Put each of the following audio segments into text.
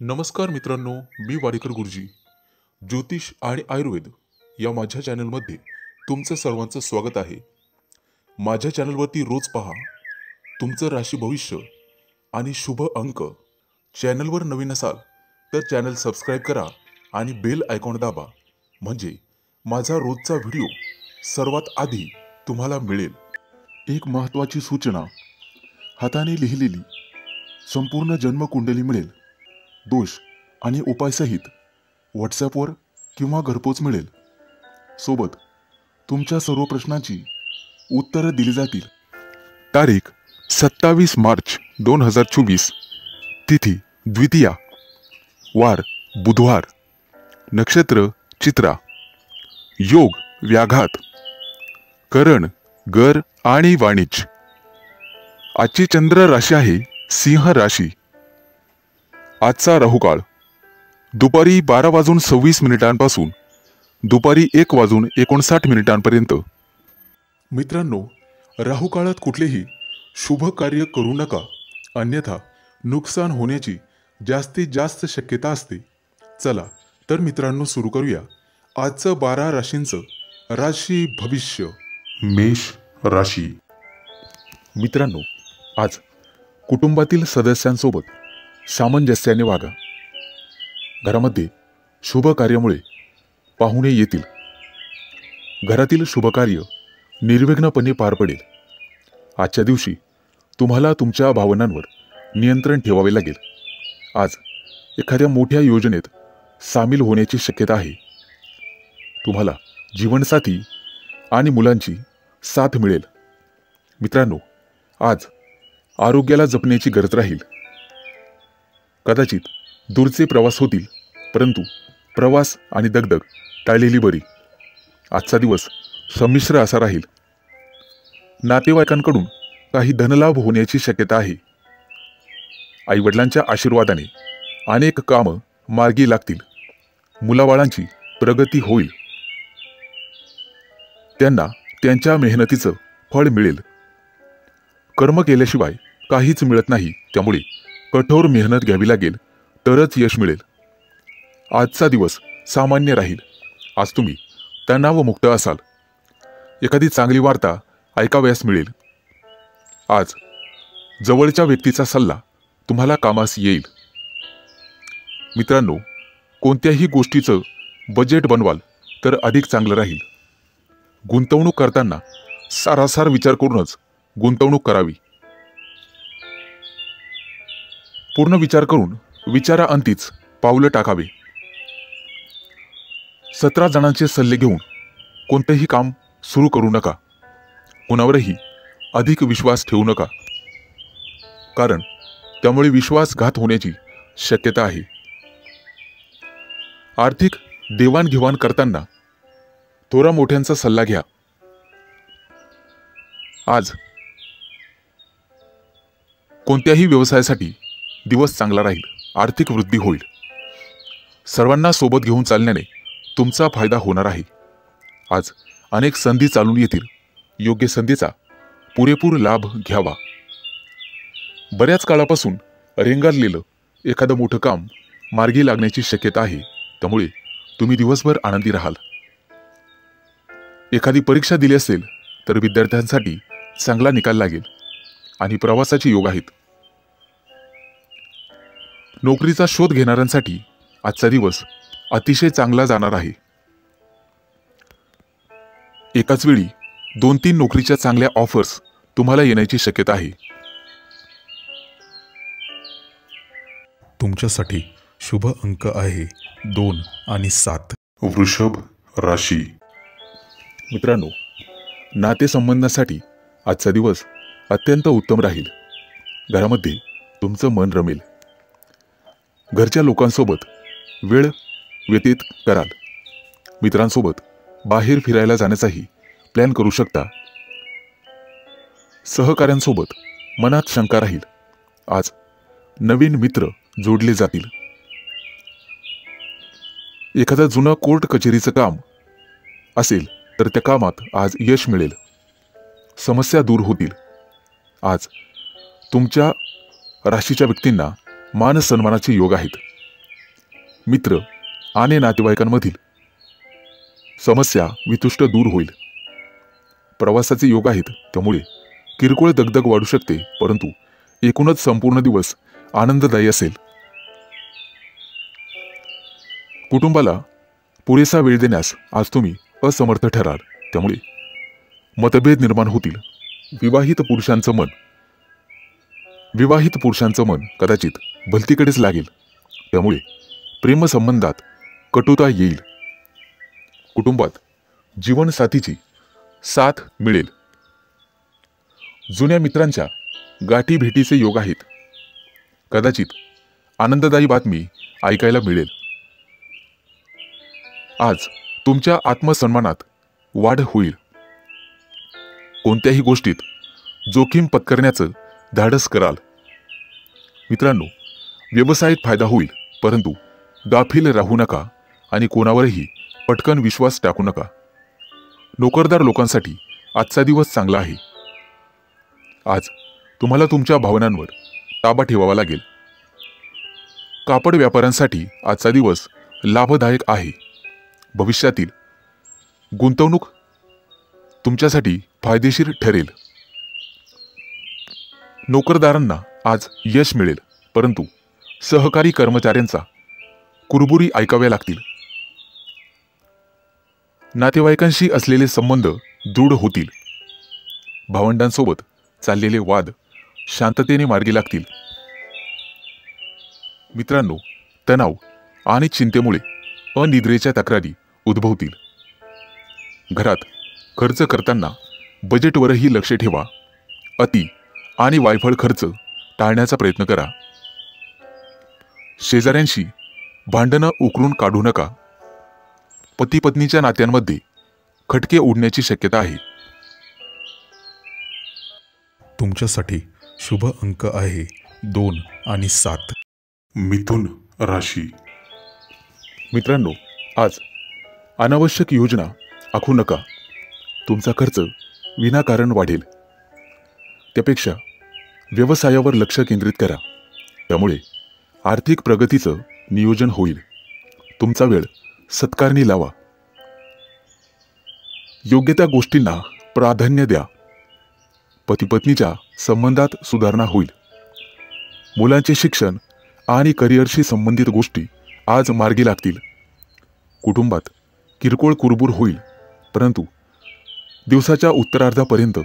नमस्कार मित्रांनो, मी वाडेकर गुरुजी. ज्योतिष आणि आयुर्वेद या माझ्या चॅनलमध्ये तुमचं सर्वांचं स्वागत आहे. माझ्या चॅनलवरती रोज पहा तुमचं राशी भविष्य आणि शुभ अंक. चॅनलवर नवीन असाल तर चॅनल सबस्क्राईब करा आणि बेल आयकॉन दाबा, म्हणजे माझा रोजचा व्हिडिओ सर्वात आधी तुम्हाला मिळेल. एक महत्त्वाची सूचना: हाताने लिहिलेली संपूर्ण जन्मकुंडली मिळेल. दोष आणि उपायसहित व्हॉट्सॲपवर किंवा घरपोच मिळेल. सोबत तुमच्या सर्व प्रश्नांची उत्तरं दिली जातील. तारीख 27 मार्च 2024. तिथी द्वितीया, वार बुधवार, नक्षत्र चित्रा, योग व्याघात, करण गर आणि वाणिज्य. आजची चंद्र राशी आहे सिंह राशी. आजचा राहुकाळ दुपारी 12:26 दुपारी 1:59 मित्रांनो, राहुकाळात कुठलेही शुभ कार्य करू नका, अन्यथा नुकसान होण्याची जास्तीत जास्त शक्यता असते. चला तर मित्रांनो, सुरू करूया आजचं 12 राशींचं राशी भविष्य. मेष राशी. मित्रांनो, आज कुटुंबातील सदस्यांसोबत सामंजस्याने वागा. घरामध्ये शुभ कार्यामुळे पाहुणे येतील. घरातील शुभकार्य निर्विघ्नपणे पार पडेल. आजच्या दिवशी तुम्हाला तुमच्या भावनांवर नियंत्रण ठेवावे लागेल. आज एखाद्या मोठ्या योजनेत सामील होण्याची शक्यता आहे. तुम्हाला जीवनसाथी आणि मुलांची साथ मिळेल. मित्रांनो, आज आरोग्याला जपण्याची गरज राहील. कदाचित दूरचे प्रवास होतील, परंतु प्रवास आणि दगदग टाळलेली बरी. आजचा दिवस संमिश्र असा राहील. नातेवाईकांकडून काही धनलाभ होण्याची शक्यता आहे. आईवडिलांच्या आशीर्वादाने अनेक कामं मार्गी लागतील. मुलाबाळांची प्रगती होईल. त्यांना त्यांच्या मेहनतीचं फळ मिळेल. कर्म केल्याशिवाय काहीच मिळत नाही, त्यामुळे कठोर मेहनत घ्यावी लागेल तरच यश मिळेल. आजचा दिवस सामान्य राहील. आज तुम्ही तणावमुक्त असाल. एखादी चांगली वार्ता ऐकावयास मिळेल. आज जवळच्या व्यक्तीचा सल्ला तुम्हाला कामास येईल. मित्रांनो, कोणत्याही गोष्टीचं बजेट बनवाल तर अधिक चांगलं राहील. गुंतवणूक करताना सारासार विचार करूनच गुंतवणूक करावी. पूर्ण विचार करून विचाराअंतीच पावलं टाकावे. 17 जणांचे सल्ले घेऊन कोणतेही काम सुरू करू नका. कोणावरही अधिक विश्वास ठेवू नका, कारण त्यामुळे विश्वासघात होण्याची शक्यता आहे. आर्थिक देवाणघेवाण करताना थोरा मोठ्यांचा सल्ला घ्या. आज कोणत्याही व्यवसायासाठी दिवस चांगला राहील. आर्थिक वृद्धी होईल. सर्वांना सोबत घेऊन चालण्याने तुमचा फायदा होणार आहे. आज अनेक संधी चालून येतील. योग्य संधीचा पुरेपूर लाभ घ्यावा. बऱ्याच काळापासून रेंगाळलेलं एखादं मोठं काम मार्गी लागण्याची शक्यता आहे, त्यामुळे तुम्ही दिवसभर आनंदी राहाल. एखादी परीक्षा दिली असेल तर विद्यार्थ्यांसाठी चांगला निकाल लागेल आणि प्रवासाचे योग आहेत. नोकरीचा शोध घेणाऱ्यांसाठी आजचा दिवस अतिशय चांगला जाणार आहे. एकाच वेळी 2-3 नोकरीच्या चांगल्या ऑफर्स तुम्हाला येण्याची शक्यता आहे. तुमच्यासाठी शुभ अंक आहे 2 आणि 7. वृषभ राशी. मित्रांनो, नातेसंबंधासाठी आजचा दिवस अत्यंत उत्तम राहील. घरामध्ये तुमचं मन रमेल. घरच्या लोकांसोबत वेळ व्यतीत कराल. मित्रांसोबत बाहेर फिरायला जाण्याचाही प्लॅन करू शकता. सहकाऱ्यांसोबत मनात शंका राहील. आज नवीन मित्र जोडले जातील. एखादं जुनं कोर्ट कचेरीचं काम असेल तर त्या कामात आज यश मिळेल. समस्या दूर होतील. आज तुमच्या राशीच्या व्यक्तींना मान सन्मानाचे योग आहेत. मित्र आणि नातेवाईकांमधील समस्या वितुष्ट दूर होईल. प्रवासाचे योग आहेत, त्यामुळे किरकोळ दगदग वाढू शकते, परंतु एकूणच संपूर्ण दिवस आनंददायी असेल. कुटुंबाला पुरेसा वेळ देण्यास आज तुम्ही असमर्थ ठराल, त्यामुळे मतभेद निर्माण होतील. विवाहित पुरुषांचं मन कदाचित भलतीकडेच लागेल, त्यामुळे प्रेमसंबंधात कटुता येईल. कुटुंबात जीवनसाथीची साथ मिळेल. जुन्या मित्रांच्या गाठी भेटीचे योग आहेत. कदाचित आनंददायी बातमी ऐकायला मिळेल. आज तुमच्या आत्मसन्मानात वाढ होईल. कोणत्याही गोष्टीत जोखीम पत्करण्याचं धाडस कराल. मित्रांनो, व्यवसायात फायदा होईल, परंतु गाफील राहू नका आणि कोणावरही पटकन विश्वास टाकू नका. नोकरदार लोकांसाठी आजचा दिवस चांगला आहे. आज तुम्हाला तुमच्या भावनांवर ताबा ठेवावा लागेल. कापड व्यापाऱ्यांसाठी आजचा दिवस लाभदायक आहे. भविष्यातील गुंतवणूक तुमच्यासाठी फायदेशीर ठरेल. नोकरदारांना आज यश मिळेल, परंतु सहकारी कर्मचाऱ्यांचा कुरबुरी ऐकाव्या लागतील. नातेवाईकांशी असलेले संबंध दृढ होतील. भावंडांसोबत चाललेले वाद शांततेने मार्गी लागतील. मित्रांनो, तणाव आणि चिंतेमुळे अनिद्रेच्या तक्रारी उद्भवतील. घरात खर्च करताना बजेटवरही लक्ष ठेवा. अति आणि वायफळ खर्च टाळण्याचा प्रयत्न करा. शेजाऱ्यांशी भांडणं उकरून काढू नका. पती पत्नीच्या नात्यांमध्ये खटके उडण्याची शक्यता आहे. तुमच्यासाठी शुभ अंक आहे 2 आणि 7. मिथुन राशी. मित्रांनो, आज अनावश्यक योजना आखू नका. तुमचा खर्च विनाकारण वाढेल. त्यापेक्षा व्यवसायावर लक्ष केंद्रित करा. त्यामुळे आर्थिक प्रगतीचं नियोजन होईल. तुमचा वेळ सत्कारणी लावा. योग्य त्या गोष्टींना प्राधान्य द्या. पती-पत्नीच्या संबंधात सुधारणा होईल. मुलांचे शिक्षण आणि करिअरशी संबंधित गोष्टी आज मार्गी लागतील. कुटुंबात किरकोळ कुरबूर होईल, परंतु दिवसाच्या उत्तरार्धापर्यंत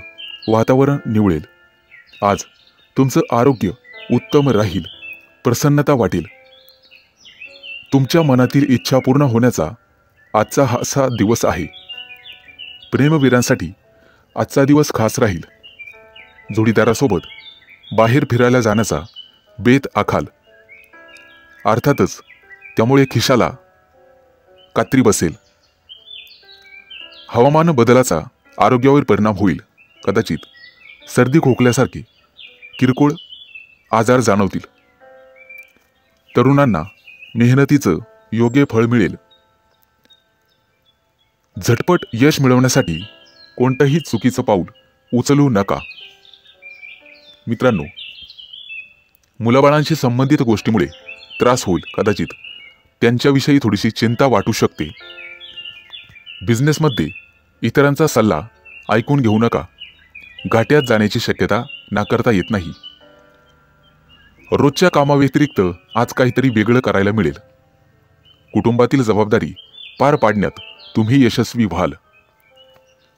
वातावरण निवळेल. आज तुमचं आरोग्य उत्तम राहील. प्रसन्नता वाटेल. तुमच्या मनातील इच्छा पूर्ण होण्याचा आजचा असा दिवस आहे. प्रेमवीरांसाठी आजचा दिवस खास राहील. जोडीदारासोबत बाहेर फिरायला जाण्याचा बेत आखाल. अर्थातच त्यामुळे खिशाला कात्री बसेल. हवामान बदलाचा आरोग्यावर परिणाम होईल. कदाचित सर्दी खोकल्यासारखे किरकोळ आजार जाणवतील. तरुणांना मेहनतीचं योग्य फळ मिळेल. झटपट यश मिळवण्यासाठी कोणतंही चुकीचं पाऊल उचलू नका. मित्रांनो, मुलाबाळांशी संबंधित गोष्टीमुळे त्रास होईल. कदाचित त्यांच्याविषयी थोडीशी चिंता वाटू शकते. बिझनेसमध्ये इतरांचा सल्ला ऐकून घेऊ नका. घाट्यात जाण्याची शक्यता नाकारता येत नाही. रोजच्या कामाव्यतिरिक्त आज काहीतरी वेगळं करायला मिळेल. कुटुंबातील जबाबदारी पार पाडण्यात तुम्ही यशस्वी व्हाल.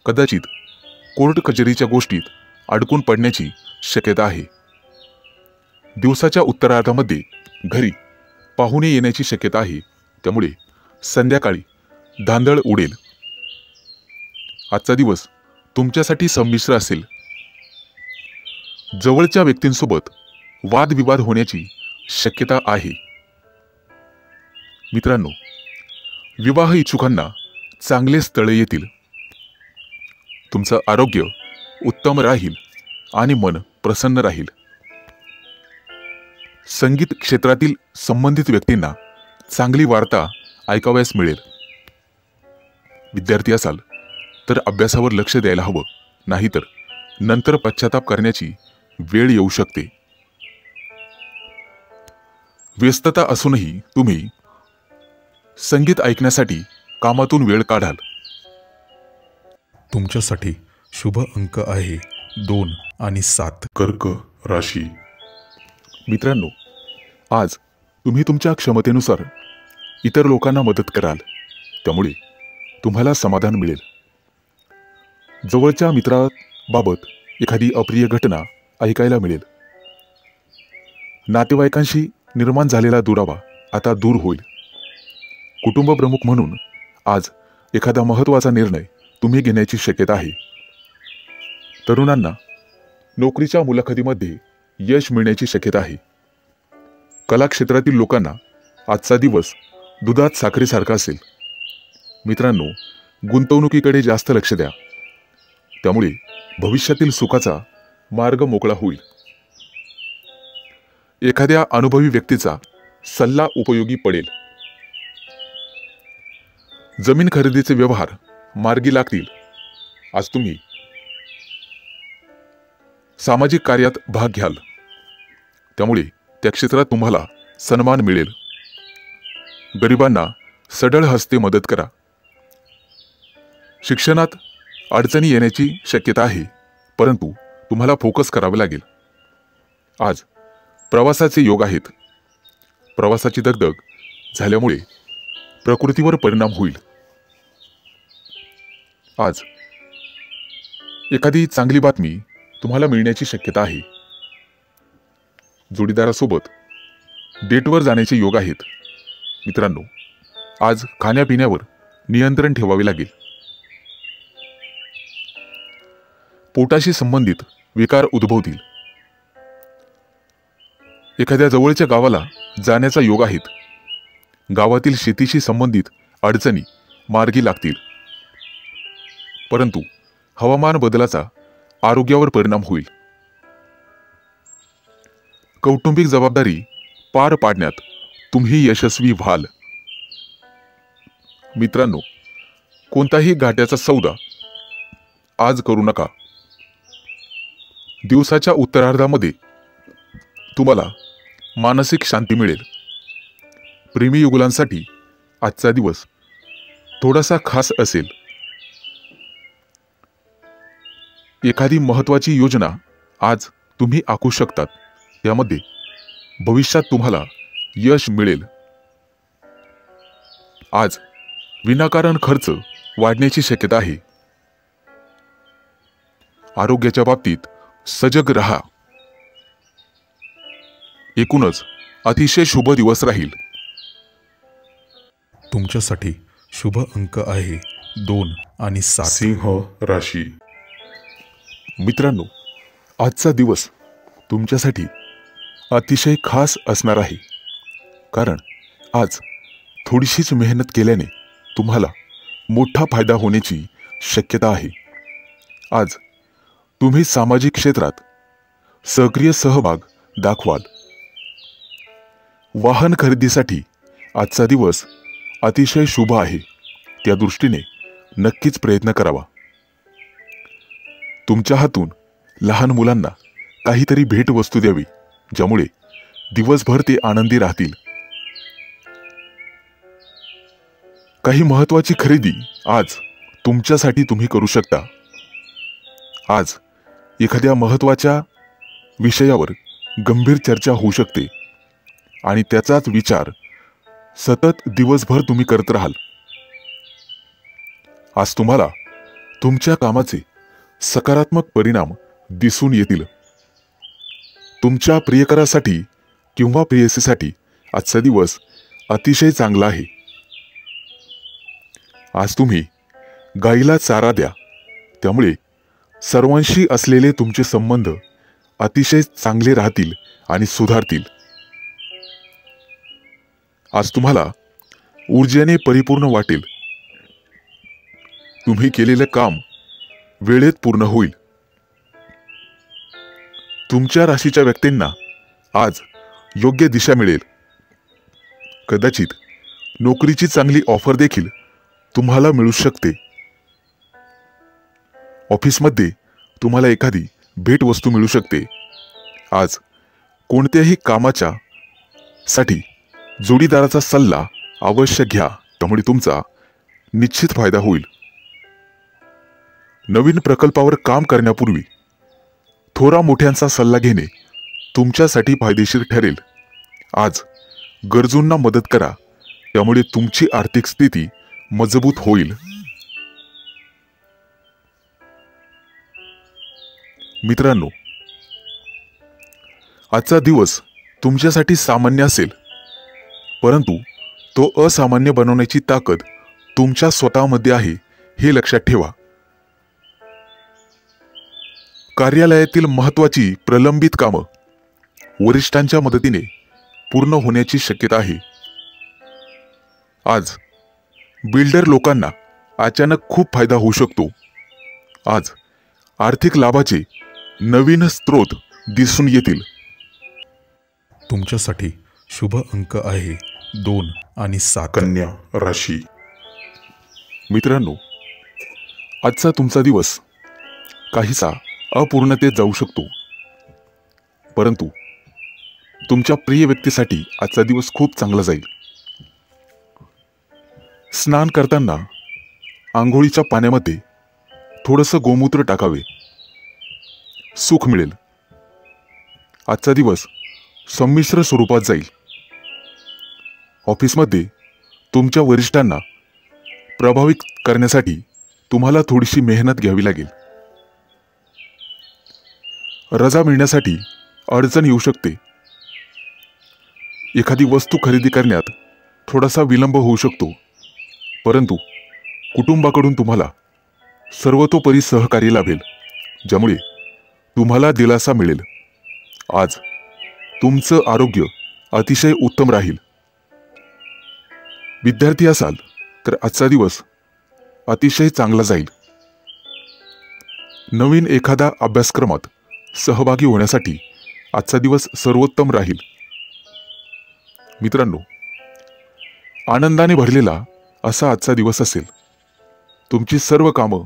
कदाचित कोर्ट कचेरीच्या गोष्टीत अडकून पडण्याची शक्यता आहे. दिवसाच्या उत्तरार्धामध्ये घरी पाहुणे येण्याची शक्यता आहे. त्यामुळे संध्याकाळी धांदळ उडेल. आजचा दिवस तुमच्यासाठी संमिश्र असेल. जवळच्या व्यक्तींसोबत वादविवाद होण्याची शक्यता आहे. मित्रांनो, विवाह इच्छुकांना चांगले स्थळे येतील. तुमचं आरोग्य उत्तम राहील आणि मन प्रसन्न राहील. संगीत क्षेत्रातील संबंधित व्यक्तींना चांगली वार्ता ऐकावयास मिळेल. विद्यार्थी असाल तर अभ्यासावर लक्ष द्यायला हवं, नाहीतर नंतर पश्चाताप करण्याची वेळ येऊ शकते. व्यस्तता असूनही तुम्ही संगीत ऐकण्यासाठी कामातून वेळ काढाल. तुमच्यासाठी शुभ अंक आहे 2 आणि 7. कर्क राशी. मित्रांनो, आज तुम्ही तुमच्या क्षमतेनुसार इतर लोकांना मदत कराल, त्यामुळे तुम्हाला समाधान मिळेल. जवळच्या मित्राबाबत एखादी अप्रिय घटना ऐकायला मिळेल. नातेवाईकांशी निर्माण झालेला दुरावा आता दूर होईल. कुटुंब प्रमुख म्हणून आज एखादा महत्त्वाचा निर्णय तुम्ही घेण्याची शक्यता आहे. तरुणांना नोकरीच्या मुलाखतीमध्ये यश मिळण्याची शक्यता आहे. कला क्षेत्रातील लोकांना आजचा दिवस दुधात साखरेसारखा असेल. मित्रांनो, गुंतवणुकीकडे जास्त लक्ष द्या, त्यामुळे भविष्यातील सुखाचा मार्ग मोकळा होईल. एखाद्या अनुभवी व्यक्तीचा सल्ला उपयोगी पडेल. जमीन खरेदीचे व्यवहार मार्गी लागतील. आज तुम्ही सामाजिक कार्यात भाग घ्याल, त्यामुळे त्या क्षेत्रात तुम्हाला सन्मान मिळेल. गरिबांना सढळ हस्ते मदत करा. शिक्षणात अडचणी येण्याची शक्यता आहे, परंतु तुम्हाला फोकस करावे लागेल. आज प्रवासाचे योग आहेत. प्रवासाची दगदग झाल्यामुळे प्रकृतीवर परिणाम होईल. आज एखादी चांगली बातमी तुम्हाला मिळण्याची शक्यता आहे. जोडीदारासोबत डेटवर जाण्याचे योग आहेत. मित्रांनो, आज खाण्यापिण्यावर नियंत्रण ठेवावे लागेल. पोटाशी संबंधित विकार उद्भवतील. एखाद्या जवळच्या गावाला जाण्याचा योग आहेत. गावातील शेतीशी संबंधित अडचणी मार्गी लागतील, परंतु हवामान बदलाचा आरोग्यावर परिणाम होईल. कौटुंबिक जबाबदारी पार पाडण्यात तुम्ही यशस्वी व्हाल. मित्रांनो, कोणताही घाट्याचा सौदा आज करू नका. दिवसाच्या उत्तरार्धामध्ये तुम्हाला मानसिक शांती मिळेल. प्रेमी युगुलांसाठी आजचा दिवस थोडासा खास असेल. एखादी महत्त्वाची योजना आज तुम्ही आखू शकतात, त्यामध्ये भविष्यात तुम्हाला यश मिळेल. आज विनाकारण खर्च वाढण्याची शक्यता आहे. आरोग्याच्या बाबतीत सजग रहा. एकूणच अतिशय शुभ दिवस राहील. तुमच्यासाठी शुभ अंक आहे 2 आणि 7. सिंह राशी. मित्रांनो, आजचा दिवस तुमच्यासाठी अतिशय खास असणार आहे, कारण आज थोडीशीच मेहनत केल्याने तुम्हाला मोठा फायदा होण्याची शक्यता आहे. आज तुम्ही सामाजिक क्षेत्रात सक्रिय सहभाग दाखवाल. वाहन खरेदीसाठी आजचा दिवस अतिशय शुभ आहे. त्या दृष्टीने नक्कीच प्रयत्न करावा. तुमच्या हातून लहान मुलांना काहीतरी भेटवस्तू द्यावी, ज्यामुळे दिवसभर ते आनंदी राहतील. काही महत्त्वाची खरेदी आज तुमच्यासाठी तुम्ही करू शकता. आज एखाद्या महत्त्वाच्या विषयावर गंभीर चर्चा होऊ शकते आणि त्याचाच विचार सतत दिवसभर तुम्ही करत राहाल. आज तुम्हाला तुमच्या कामाचे सकारात्मक परिणाम दिसून येतील. तुमच्या प्रियकरासाठी किंवा प्रेयसीसाठी आजचा दिवस अतिशय चांगला आहे. आज तुम्ही गाईला चारा द्या, त्यामुळे सर्वांशी असलेले तुमचे संबंध अतिशय चांगले राहतील आणि सुधारतील. आज तुम्हाला ऊर्जेने परिपूर्ण वाटेल. तुम्ही केलेले काम वेळेत पूर्ण होईल. तुमच्या राशीच्या व्यक्तींना आज योग्य दिशा मिळेल. कदाचित नोकरीची चांगली ऑफर देखील तुम्हाला मिळू शकते. ऑफिसमध्ये तुम्हाला एखादी भेटवस्तू मिळू शकते. आज कोणत्याही कामाच्या साठी जोडीदाराचा सल्ला अवश्य घ्या, त्यामुळे तुमचा निश्चित फायदा होईल. नवीन प्रकल्पावर काम करण्यापूर्वी थोरा मोठ्यांचा सल्ला घेणे तुमच्यासाठी फायदेशीर ठरेल. आज गरजूंना मदत करा, त्यामुळे तुमची आर्थिक स्थिती मजबूत होईल. मित्रांनो, आजचा दिवस तुमच्यासाठी सामान्य असेल, परंतु तो असामान्य बनवण्याची ताकद तुमच्या स्वतःमध्ये आहे हे लक्षात ठेवा. कार्यालयातील महत्त्वाची प्रलंबित कामं वरिष्ठांच्या मदतीने पूर्ण होण्याची शक्यता आहे. आज बिल्डर लोकांना अचानक खूप फायदा होऊ शकतो. आज आर्थिक लाभाचे नवीन स्रोत दिसून येतील. तुमच्यासाठी शुभ अंक आहे 2 आणि 7. कन्या राशी. मित्रांनो, आजचा तुमचा दिवस काहीसा अपूर्णतेत जाऊ शकतो, परंतु तुमच्या प्रिय व्यक्तीसाठी आजचा दिवस खूप चांगला जाईल. स्नान करताना आंघोळीच्या पाण्यामध्ये थोडंसं गोमूत्र टाकावे, सुख मिळेल. आजचा दिवस संमिश्र स्वरूपात जाईल. ऑफिसमध्ये तुमच्या वरिष्ठांना प्रभावित करण्यासाठी तुम्हाला थोडीशी मेहनत घ्यावी लागेल. रजा मिळण्यासाठी अडचण येऊ शकते. एखादी वस्तू खरेदी करण्यात थोडासा विलंब होऊ शकतो, परंतु कुटुंबाकडून तुम्हाला सर्वतोपरी सहकार्य लाभेल, ज्यामुळे तुम्हाला दिलासा मिळेल. आज तुमचं आरोग्य अतिशय उत्तम राहील. विद्यार्थी असाल तर आजचा दिवस अतिशय चांगला जाईल. नवीन एखादा अभ्यासक्रमात सहभागी होण्यासाठी आजचा दिवस सर्वोत्तम राहील. मित्रांनो, आनंदाने भरलेला असा आजचा दिवस असेल. तुमची सर्व कामं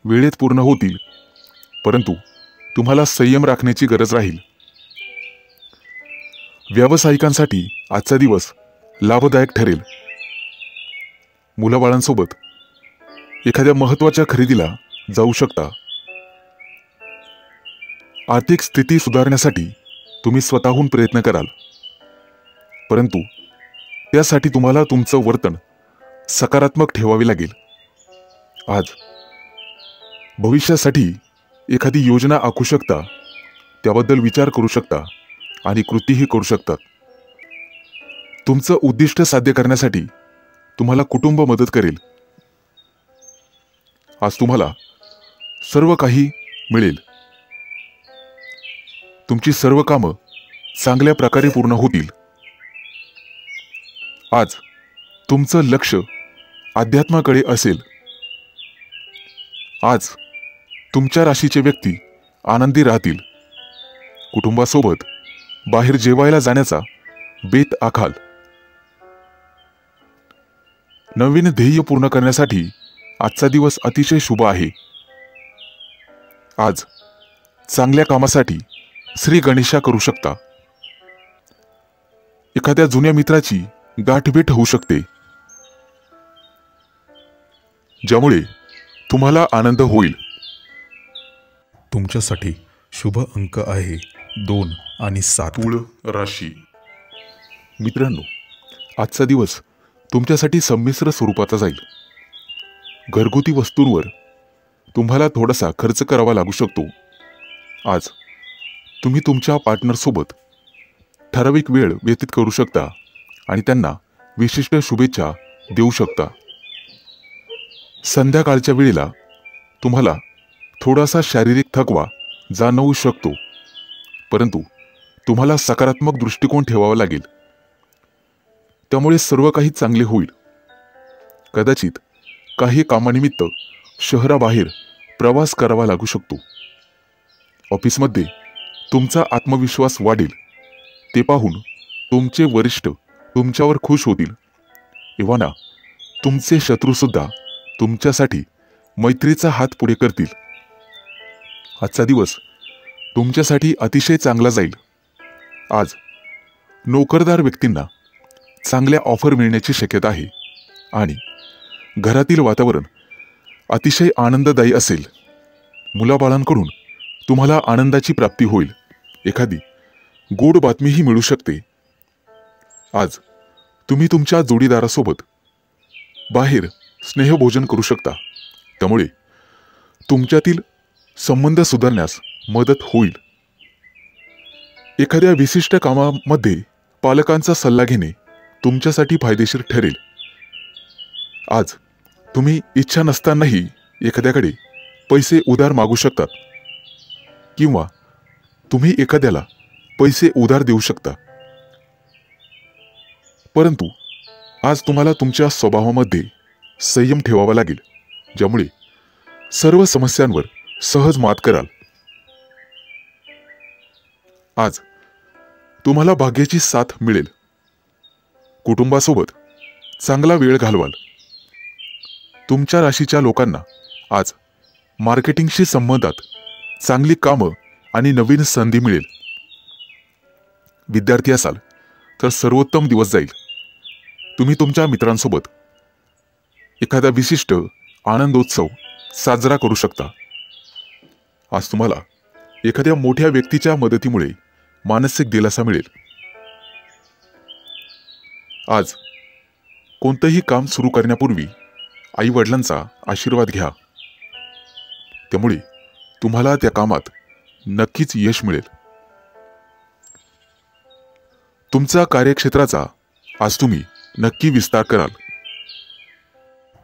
वेळेत पूर्ण होतील, परंतु तुम्हाला संयम राखण्याची गरज राहील. व्यावसायिकांसाठी आजचा दिवस लाभदायक ठरेल. मुलाबाळांसोबत एखाद्या महत्त्वाच्या खरेदीला जाऊ शकता. आर्थिक स्थिती सुधारण्यासाठी तुम्ही स्वतःहून प्रयत्न कराल, परंतु त्यासाठी तुम्हाला तुमचं वर्तन सकारात्मक ठेवावे लागेल. आज भविष्यासाठी एखादी योजना आखू शकता, त्याबद्दल विचार करू शकता आणि कृतीही करू शकतात. तुमचं उद्दिष्ट साध्य करण्यासाठी तुम्हाला कुटुंब मदत करेल. आज तुम्हाला सर्व काही मिळेल. तुमची सर्व कामं चांगल्या प्रकारे पूर्ण होतील. आज तुमचं लक्ष अध्यात्माकडे असेल. आज तुमच्या राशीचे व्यक्ती आनंदी राहतील. कुटुंबासोबत बाहेर जेवायला जाण्याचा बेत आखाल. नवीन ध्येय पूर्ण करण्यासाठी आजचा दिवस अतिशय शुभ आहे. आज चांगल्या कामासाठी श्री गणेशा करू शकता. एखाद्या जुन्या मित्राची गाठभेट होऊ शकते, ज्यामुळे तुम्हाला आनंद होईल. तुमच्यासाठी शुभ अंक आहे 2 आणि 7. तुळ राशी. मित्रांनो, आजचा दिवस तुमच्यासाठी संमिश्र स्वरूपाचा जाईल. घरगुती वस्तूंवर तुम्हाला थोडासा खर्च करावा लागू शकतो. आज तुम्ही तुमच्या पार्टनरसोबत ठराविक वेळ व्यतीत करू शकता आणि त्यांना विशिष्ट शुभेच्छा देऊ शकता. संध्याकाळच्या वेळेला तुम्हाला थोडासा शारीरिक थकवा जाणवू शकतो, परंतु तुम्हाला सकारात्मक दृष्टिकोन ठेवावा लागेल. त्यामुळे सर्व काही चांगले होईल. कदाचित काही कामानिमित्त शहराबाहेर प्रवास करावा लागू शकतो. ऑफिसमध्ये तुमचा आत्मविश्वास वाढेल. ते पाहून तुमचे वरिष्ठ तुमच्यावर खुश होतील. एव्हाना तुमचे शत्रूसुद्धा तुमच्यासाठी मैत्रीचा हात पुढे करतील. आजचा दिवस तुमच्यासाठी अतिशय चांगला जाईल. आज नोकरदार व्यक्तींना चांगल्या ऑफर मिळण्याची शक्यता आहे. आणि घरातील वातावरण अतिशय आनंददायी असेल. मुलाबाळांकडून तुम्हाला आनंदाची प्राप्ती होईल. एखादी गोड बातमीही मिळू शकते. आज तुम्ही तुमच्या जोडीदारासोबत बाहेर स्नेहभोजन करू शकता. त्यामुळे तुमच्यातील संबंध सुधारण्यास मदत होईल. एखाद्या विशिष्ट कामामध्ये पालकांचा सल्ला घेणे तुमच्यासाठी फायदेशीर ठरेल. आज तुम्ही इच्छा नसतानाही एखाद्याकडे पैसे उधार मागू शकतात किंवा तुम्ही एखाद्याला पैसे उधार देऊ शकता. परंतु आज तुम्हाला तुमच्या स्वभावामध्ये संयम ठेवावा लागेल, ज्यामुळे सर्व समस्यांवर सहज मात कराल. आज तुम्हाला भाग्याची साथ मिळेल. कुटुंबासोबत चांगला वेळ घालवाल. तुमच्या राशीच्या लोकांना आज मार्केटिंगशी संबंधात चांगली कामं आणि नवीन संधी मिळेल. विद्यार्थी असाल तर सर्वोत्तम दिवस जाईल. तुम्ही तुमच्या मित्रांसोबत एखादा विशिष्ट आनंदोत्सव साजरा करू शकता. आज तुम्हाला एखाद्या मोठ्या व्यक्तीच्या मदतीमुळे मानसिक दिलासा मिळेल. आज कोणतंही काम सुरू करण्यापूर्वी आई वडिलांचा आशीर्वाद घ्या. त्यामुळे तुम्हाला त्या कामात नक्कीच यश मिळेल. तुमचा कार्यक्षेत्राचा आज तुम्ही नक्की विस्तार कराल.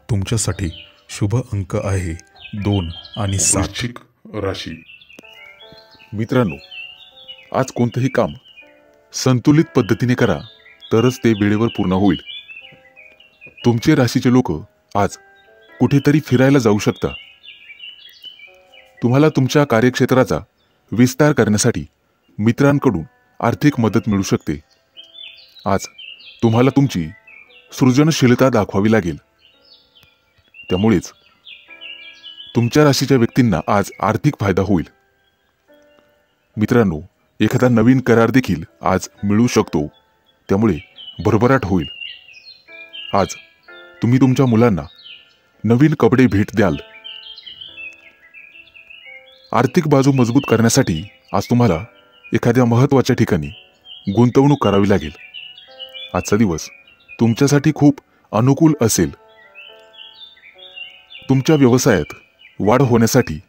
तुमच्यासाठी शुभ अंक आहे 2 आणि 7. वृश्चिक राशी. मित्रांनो, आज कोणतंही काम संतुलित पद्धतीने करा, तरच ते वेळेवर पूर्ण होईल. तुमचे राशीचे लोक आज कुठेतरी फिरायला जाऊ शकता. तुम्हाला तुमच्या कार्यक्षेत्राचा विस्तार करण्यासाठी मित्रांकडून आर्थिक मदत मिळू शकते. आज तुम्हाला तुमची सृजनशीलता दाखवावी लागेल. त्यामुळेच तुमच्या राशीच्या व्यक्तींना आज आर्थिक फायदा होईल. मित्रांनो, एखादा नवीन करार देखील आज मिळू शकतो. त्यामुळे भरभराट होईल. आज तुम्ही तुमच्या मुलांना नवीन कपडे भेट द्याल. आर्थिक बाजू मजबूत करण्यासाठी आज तुम्हाला एखाद्या महत्त्वाच्या ठिकाणी गुंतवणूक करावी लागेल. आजचा दिवस तुमच्यासाठी खूप अनुकूल असेल. तुमच्या व्यवसायात वाढ होण्यासाठी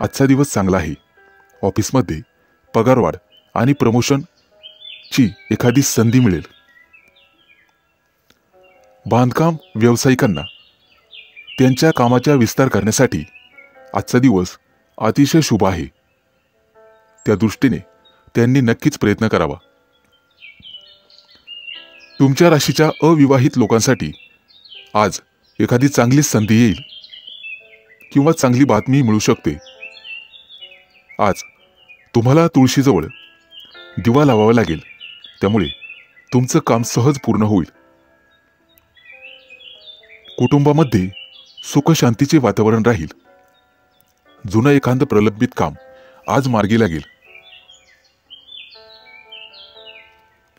आजचा दिवस चांगला आहे. ऑफिसमध्ये पगारवाढ आणि प्रमोशनची एखादी संधी मिळेल. बांधकाम व्यावसायिकांना त्यांच्या कामाचा विस्तार करण्यासाठी आजचा दिवस अतिशय शुभ आहे. त्या दृष्टीने त्यांनी नक्कीच प्रयत्न करावा. तुमच्या राशीच्या अविवाहित लोकांसाठी आज एखादी चांगली संधी येईल किंवा चांगली बातमी मिळू शकते. आज तुम्हाला तुळशीजवळ दिवा लावावा लागेल. त्यामुळे तुमचं काम सहज पूर्ण होईल. कुटुंबामध्ये सुखशांतीचे वातावरण राहील. जुनं एखादं प्रलंबित काम आज मार्गी लागेल.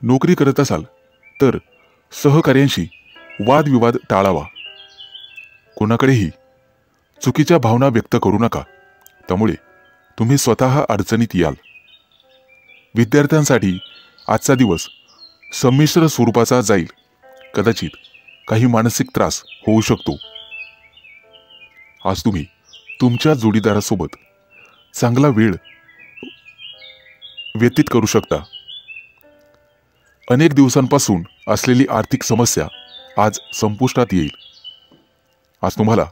नोकरी करत असाल तर सहकार्यांशी वादविवाद टाळावा. कोणाकडेही चुकीच्या भावना व्यक्त करू नका. त्यामुळे तुम्ही स्वतः अडचणीत याल. विद्यार्थ्यांसाठी आजचा दिवस संमिश्र स्वरूपाचा जाईल. कदाचित काही मानसिक त्रास होऊ शकतो. आज तुम्ही तुमच्या जोडीदारासोबत चांगला वेळ व्यतीत करू शकता. अनेक दिवसांपासून असलेली आर्थिक समस्या आज संपुष्टात येईल. आज तुम्हाला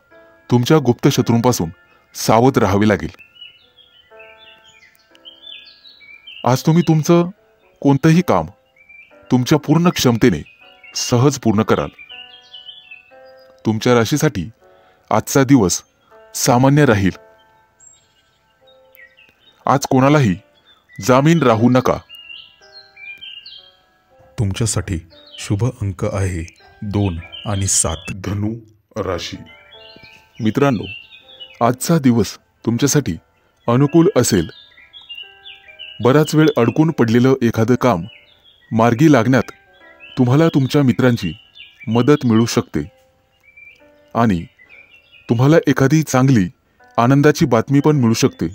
तुमच्या गुप्त शत्रूंपासून सावध राहावे लागेल. आज तुम्ही तुमचं कोणतंही काम तुमच्या पूर्ण क्षमतेने सहज पूर्ण कराल. तुमच्या राशीसाठी आजचा दिवस सामान्य राहील. आज कोणालाही जामीन राहू नका. तुमच्यासाठी शुभ अंक आहे 2 आणि 7. धनु राशी. मित्रांनो, आजचा दिवस तुमच्यासाठी अनुकूल असेल. बराच वेळ अडकून पडलेलं एखादं काम मार्गी लागण्यात तुम्हाला तुमच्या मित्रांची मदत मिळू शकते. आणि तुम्हाला एखादी चांगली आनंदाची बातमी पण मिळू शकते.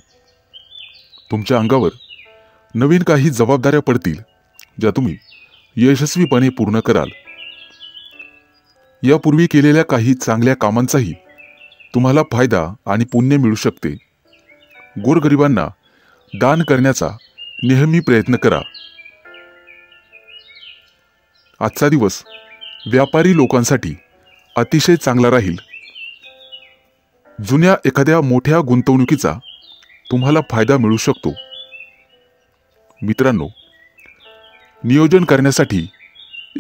तुमच्या अंगावर नवीन काही जबाबदाऱ्या पडतील ज्या तुम्ही यशस्वीपणे पूर्ण कराल. यापूर्वी केलेल्या काही चांगल्या कामांचाही तुम्हाला फायदा आणि पुण्य मिळू शकते. गोरगरिबांना दान करण्याचा नेहमी प्रयत्न करा. आजचा दिवस व्यापारी लोकांसाठी अतिशय चांगला राहील. जुन्या एखाद्या मोठ्या गुंतवणुकीचा तुम्हाला फायदा मिळू शकतो. मित्रांनो, नियोजन करण्यासाठी,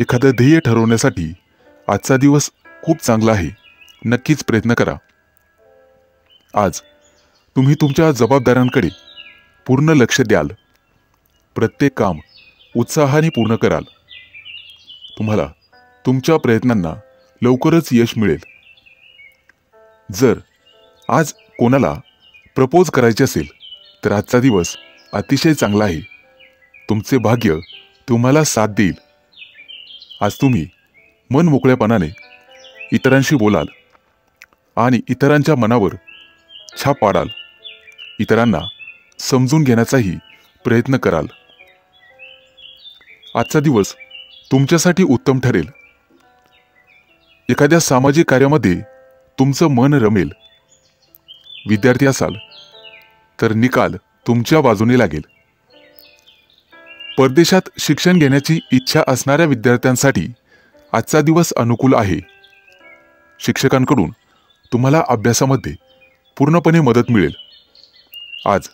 एखादं ध्येय ठरवण्यासाठी आजचा दिवस खूप चांगला आहे. नक्कीच प्रयत्न करा. आज तुम्ही तुमच्या जबाबदाऱ्यांकडे पूर्ण लक्ष द्याल. प्रत्येक काम उत्साहाने पूर्ण कराल. तुम्हाला तुमच्या प्रयत्नांना लवकरच यश मिळेल. जर आज कोणाला प्रपोज करायचे असेल तर आजचा दिवस अतिशय चांगला आहे. तुमचे भाग्य तुम्हाला साथ देईल. आज तुम्ही मन मोकळेपणाने इतरांशी बोलाल आणि इतरांच्या मनावर छाप पाडाल. इतरांना समजून घेण्याचाही प्रयत्न कराल. आजचा दिवस तुमच्यासाठी उत्तम ठरेल. एखाद्या सामाजिक कार्यामध्ये तुमचं मन रमेल. विद्यार्थी असाल तर निकाल तुमच्या बाजूने लागेल. परदेशात शिक्षण घेण्याची इच्छा असणाऱ्या विद्यार्थ्यांसाठी आजचा दिवस अनुकूल आहे. शिक्षकांकडून तुम्हाला अभ्यासामध्ये पूर्णपणे मदत मिळेल. आज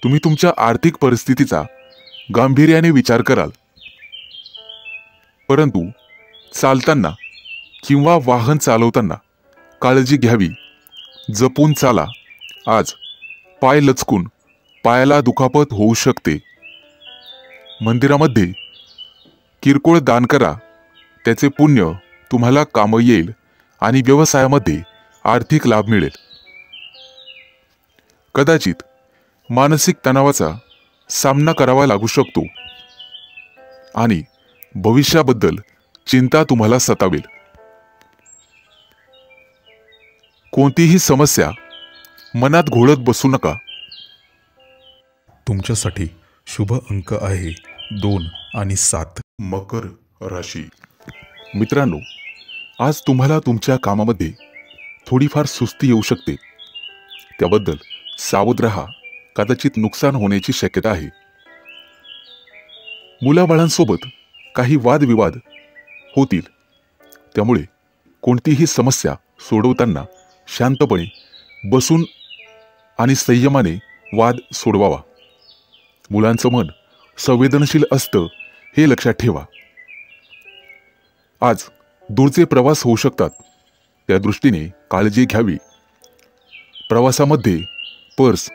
तुम्ही तुमच्या आर्थिक परिस्थितीचा गांभीर्याने विचार कराल. परंतु चालताना किंवा वाहन चालवताना काळजी घ्यावी. जपून चाला. आज पाय लचकून पायाला दुखापत होऊ शकते. मंदिरामध्ये किरकोळ दान करा. त्याचे पुण्य तुम्हाला कामं येईल आणि व्यवसायामध्ये आर्थिक लाभ मिळेल. कदाचित मानसिक तणावाचा सामना करावा लागू शकतो आणि भविष्याबद्दल चिंता तुम्हाला सतावेल. कोणतीही समस्या मनात घोळत बसू नका. तुमच्यासाठी शुभ अंक आहे 2 आणि 7. मकर राशी. मित्रांनो, आज तुम्हाला तुमच्या कामामध्ये थोडीफार सुस्ती येऊ शकते. त्याबद्दल सावध राहा. कदाचित नुकसान होण्याची शक्यता आहे. मुलाबाळांसोबत काही वादविवाद होतील. त्यामुळे कोणतीही समस्या सोडवताना शांतपणे बसून आणि संयमाने वाद सोडवावा. मुलांचं मन संवेदनशील असतं हे लक्षात ठेवा. आज दूरचे प्रवास होऊ शकतात. त्या दृष्टीने काळजी घ्यावी. प्रवासामध्ये पर्स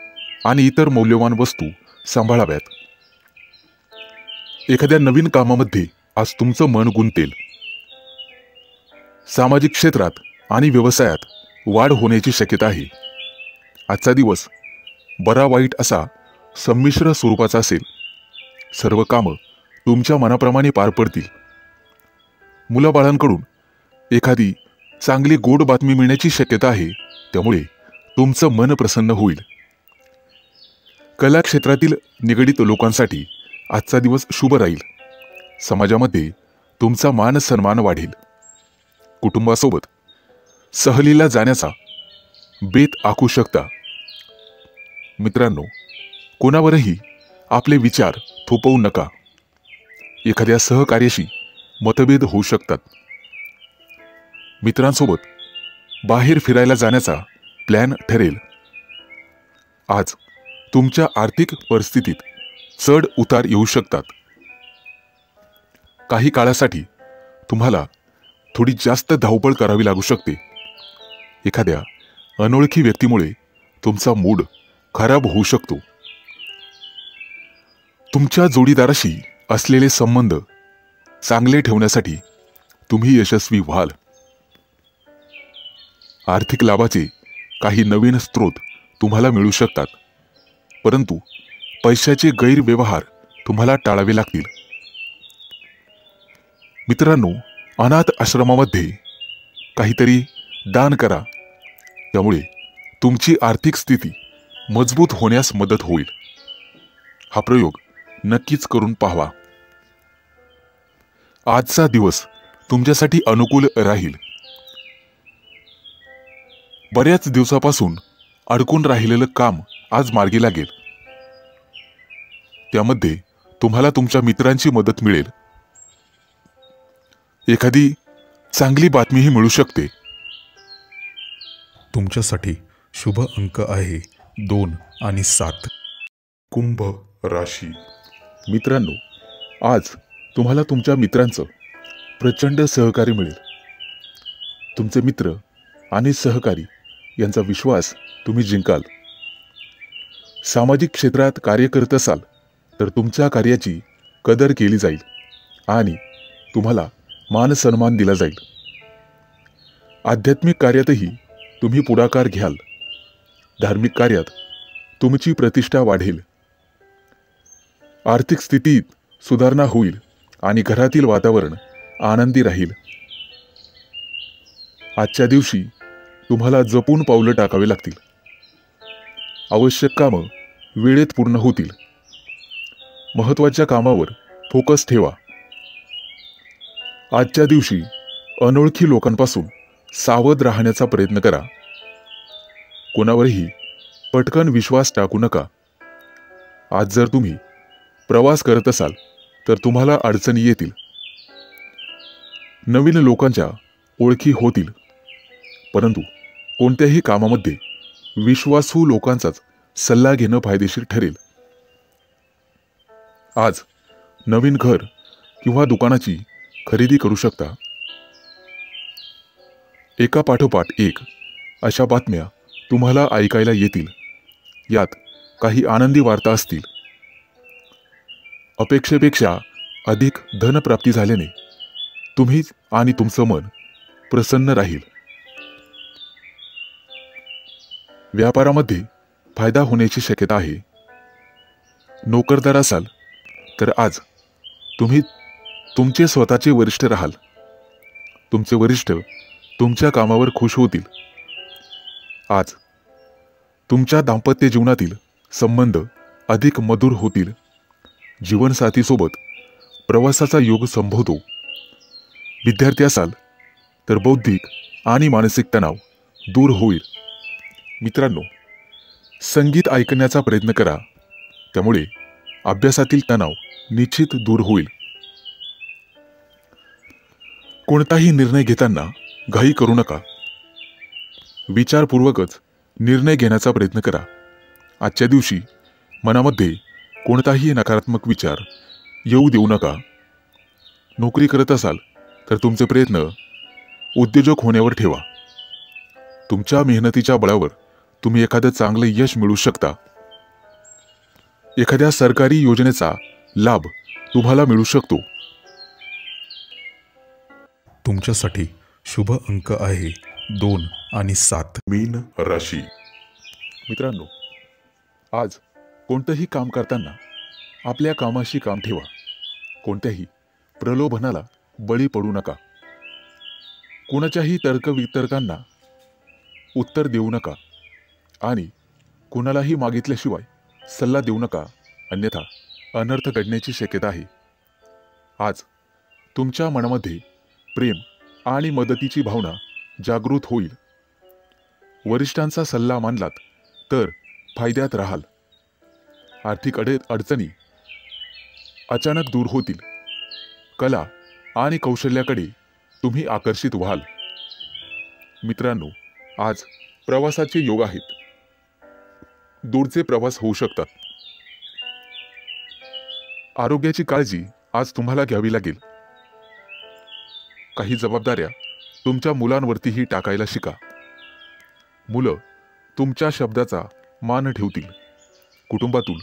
आणि इतर मौल्यवान वस्तू सांभाळाव्यात. एखाद्या नवीन कामामध्ये आज तुमचं मन गुंतेल. सामाजिक क्षेत्रात आणि व्यवसायात वाढ होण्याची शक्यता आहे. आजचा दिवस बरा वाईट असा संमिश्र स्वरूपाचा असेल. सर्व कामं तुमच्या मनाप्रमाणे पार पडतील. मुलाबाळांकडून एखादी चांगली गोड बातमी मिळण्याची शक्यता आहे. त्यामुळे तुमचं मन प्रसन्न होईल. कला क्षेत्रातील निगडित लोकांसाठी आजचा दिवस शुभ राहील. समाजामध्ये तुमचा मान सन्मान वाढेल. कुटुंबासोबत सहलीला जाण्याचा बेत आखू शकता. मित्रांनो, कोणावरही आपले विचार थोपवू नका. एखाद्या सहकार्याशी मतभेद होऊ शकतात. मित्रांसोबत बाहेर फिरायला जाण्याचा प्लॅन ठरेल. आज तुमच्या आर्थिक परिस्थितीत चढ उतार येऊ शकतात. काही काळासाठी तुम्हाला थोडी जास्त धावपळ करावी लागू शकते. एखाद्या अनोळखी व्यक्तीमुळे तुमचा मूड खराब होऊ शकतो. तुमच्या जोडीदाराशी असलेले संबंध चांगले ठेवण्यासाठी तुम्ही यशस्वी व्हाल. आर्थिक लाभाचे काही नवीन स्रोत तुम्हाला मिळू शकतात. परंतु पैशाचे गैरव्यवहार तुम्हाला टाळावे लागतील. मित्रांनो, अनाथ आश्रमामध्ये काहीतरी दान करा. त्यामुळे तुमची आर्थिक स्थिती मजबूत होण्यास मदत होईल. हा प्रयोग नक्कीच करून पाहावा. आजचा दिवस तुमच्यासाठी अनुकूल राहील. बऱ्याच दिवसापासून अडकून राहिलेलं काम आज मार्गी लागेल. त्यामध्ये तुम्हाला तुमच्या मित्रांची मदत मिळेल. एखादी चांगली बातमीही मिळू शकते. तुमच्यासाठी शुभ अंक आहे 2 आणि 7. कुंभ राशी. मित्रांनो, आज तुम्हाला तुमच्या मित्रांचं प्रचंड सहकार्य मिळेल. तुमचे मित्र आणि सहकारी यांचा विश्वास तुम्ही जिंकाल. सामाजिक क्षेत्रात कार्य करत असाल तर तुमच्या कार्याची कदर केली जाईल आणि तुम्हाला मान सन्मान दिला जाईल. आध्यात्मिक कार्यातही तुम्ही पुढाकार घ्याल. धार्मिक कार्यात तुमची प्रतिष्ठा वाढेल. आर्थिक स्थितीत सुधारणा होईल आणि घरातील वातावरण आनंदी राहील. आजच्या दिवशी तुम्हाला जपून पावलं टाकावे लागतील. आवश्यक कामं वेळेत पूर्ण होतील. महत्त्वाच्या कामावर फोकस ठेवा. आजच्या दिवशी अनोळखी लोकांपासून सावध राहण्याचा प्रयत्न करा. कोणावरही पटकन विश्वास टाकू नका. आज जर तुम्ही प्रवास करत असाल तर तुम्हाला अडचणी येतील. नवीन लोकांच्या ओळखी होतील. परंतु कोणत्याही कामामध्ये विश्वासू लोकांचाच सल्ला घेणं फायदेशीर ठरेल. आज नवीन घर किंवा दुकानाची खरेदी करू शकता. एका पाठोपाठ एक अशा बातम्या तुम्हाला ऐकायला येतील. यात काही आनंदी वार्ता असतील. अपेक्षेपेक्षा अधिक धनप्राप्ती झाल्याने तुम्ही आणि तुमचं मन प्रसन्न राहील. व्यापारामध्ये फायदा होण्याची शक्यता आहे. नोकरदार असाल तर आज तुम्ही तुमचे स्वतःचे वरिष्ठ राहाल. तुमचे वरिष्ठ तुमच्या कामावर खुश होतील. आज तुमच्या दाम्पत्य जीवनातील संबंध अधिक मधुर होतील. जीवनसाथीसोबत प्रवासाचा योग संभवतो. विद्यार्थी असाल तर बौद्धिक आणि मानसिक तणाव दूर होईल. मित्रांनो, संगीत ऐकण्याचा प्रयत्न करा. त्यामुळे अभ्यासातील तणाव निश्चित दूर होईल. कोणताही निर्णय घेताना घाई करू नका. विचारपूर्वकच निर्णय घेण्याचा प्रयत्न करा. आजच्या दिवशी मनामध्ये कोणताही नकारात्मक विचार येऊ देऊ नका. नोकरी करत असाल तर तुमचे प्रयत्न उद्योजक होण्यावर ठेवा. तुमच्या मेहनतीच्या बळावर तुम्ही एखादं चांगलं यश मिळवू शकता. एखाद्या सरकारी योजनेचा लाभ तुम्हाला मिळू शकतो. तुमच्यासाठी शुभ अंक आहे 2 आणि 7. मीन राशी. मित्रांनो, आज कोणतंही काम करताना आपल्या कामाशी काम ठेवा. कोणत्याही प्रलोभनाला बळी पडू नका. कोणाच्याही तर्कवितर्कांना उत्तर देऊ नका आणि कोणालाही मागितल्याशिवाय सल्ला देऊ नका. अन्यथा अनर्थ घडण्याची शक्यता आहे. आज तुमच्या मनामध्ये प्रेम आणि मदतीची भावना जागृत होईल. वरिष्ठांचा सल्ला मानलात तर फायद्यात राहाल. आर्थिक अडचणी अचानक दूर होतील. कला आणि कौशल्याकडे तुम्ही आकर्षित व्हाल. मित्रांनो, आज प्रवासाचे योग आहेत. दूरचे प्रवास होऊ शकतात. आरोग्याची काळजी आज तुम्हाला घ्यावी लागेल. काही जबाबदाऱ्या तुमच्या मुलांवरतीही टाकायला शिका. मुलं तुमच्या शब्दाचा मान ठेवतील. कुटुंबातून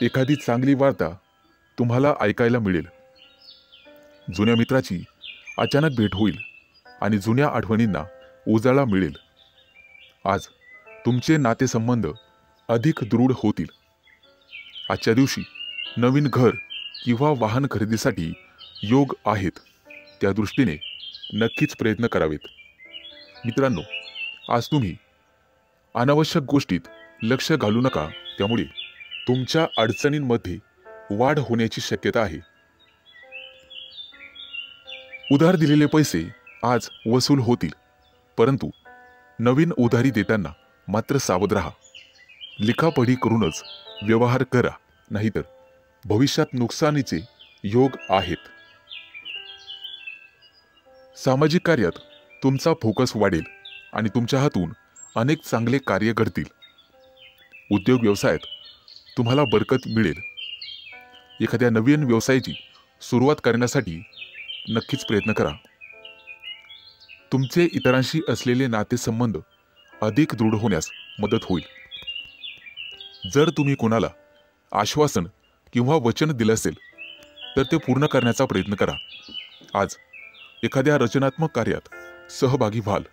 एखादी चांगली वार्ता तुम्हाला ऐकायला मिळेल. जुन्या मित्राची अचानक भेट होईल आणि जुन्या आठवणींना उजाळा मिळेल. आज तुमचे नातेसंबंध अधिक दृढ होतील. आजच्या दिवशी नवीन घर किंवा वाहन खरेदीसाठी योग आहेत. त्या दृष्टीने नक्कीच प्रयत्न करावेत. मित्रांनो, आज तुम्ही अनावश्यक गोष्टीत लक्ष घालू नका, त्यामुळे तुमच्या अडचणींमध्ये वाढ होण्याची शक्यता आहे. उधार दिलेले पैसे आज वसूल होतील, परंतु नवीन उधारी देताना मात्र सावध राहा. लिखापढी करूनच व्यवहार करा, नाहीतर भविष्यात नुकसानीचे योग आहेत. सामाजिक कार्यात तुमचा फोकस वाढेल आणि तुमच्या हातून अनेक चांगले कार्य घडतील. उद्योग व्यवसायात तुम्हाला बरकत मिळेल. एखाद्या नवीन व्यवसायाची सुरुवात करण्यासाठी नक्कीच प्रयत्न करा. तुमचे इतरांशी असलेले नातेसंबंध अधिक दृढ होण्यास मदत होईल. जर तुम्ही कोणाला आश्वासन किंवा वचन दिलं असेल तर ते पूर्ण करण्याचा प्रयत्न करा. आज एखाद्या रचनात्मक कार्यात सहभागी व्हाल.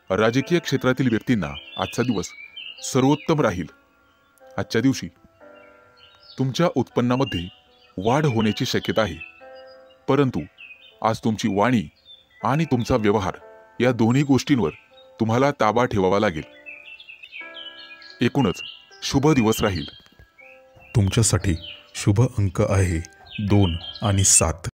राजकीय क्षेत्रातील व्यक्तींना आजचा दिवस सर्वोत्तम राहील. आजच्या दिवशी तुमच्या उत्पन्नामध्ये वाढ होण्याची शक्यता आहे, परंतु आज तुमची वाणी आणि तुमचा व्यवहार या दोन्ही गोष्टींवर तुम्हाला ताबा ठेवावा लागेल. एकूणच शुभ दिवस राहील. तुमच्यासाठी शुभ अंक आहे 2 आणि 7.